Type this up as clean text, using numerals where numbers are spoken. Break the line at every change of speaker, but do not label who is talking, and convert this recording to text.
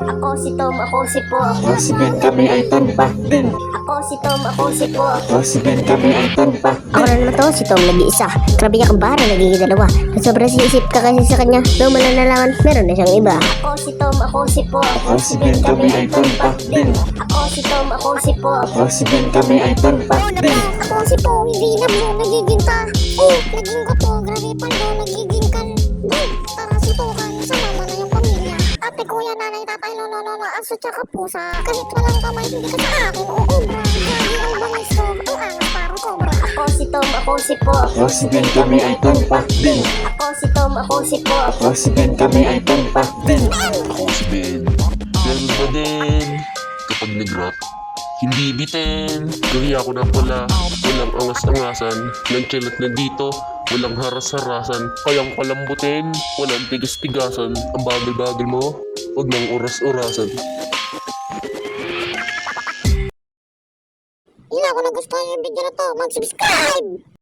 Ako si Tom, ako si Po.
Ako si Ben, kami ay tumpak din.
Ako si Tom, ako si Po.
Ako si Ben, kami ay tumpak
Ako na naman to, si Tom nag-iisa. Grabe niya kambara, nagiging dalawa. At sobrang sinisip ka kasi sa kanya. Nung malanalaman, meron na siyang iba. Ako si Tom, ako si Po.
Ako si Ben, kami ay tumpak din.
Ako si Tom, ako si Po.
Ako si Ben, kami ay tumpak din.
Ako si Po, hindi na mo nagiging ka. Naging ka po, grabe pa no, nagiging kan. Tara si Po ka, sama na yung pamilya. Ate, kuya, nanay, tatay, lolo, aso, tsaka pusa. Kahit walang kamay, hindi ka sa akin, uubra. Grabe ang bangis ko, ang angas parang cobra. Ako si Tom, ako si Po.
Ako si Ben, kami ay tumpak din.
Ako si Tom, ako si Po.
Ako si Ben, kami ay tumpak din.
Ako si Ben. Ganun ba din? Kapag nag-rap, hindi bitin. Gawi ako na pala, walang angas-angasan. Nang-chill at nandito, walang haras-harasan. Kayang palambutin, walang tigas-tigasan. Ang bagal-bagal mo, huwag nang oras-orasan.
Yun ako na gusto yung video na to, mag-subscribe!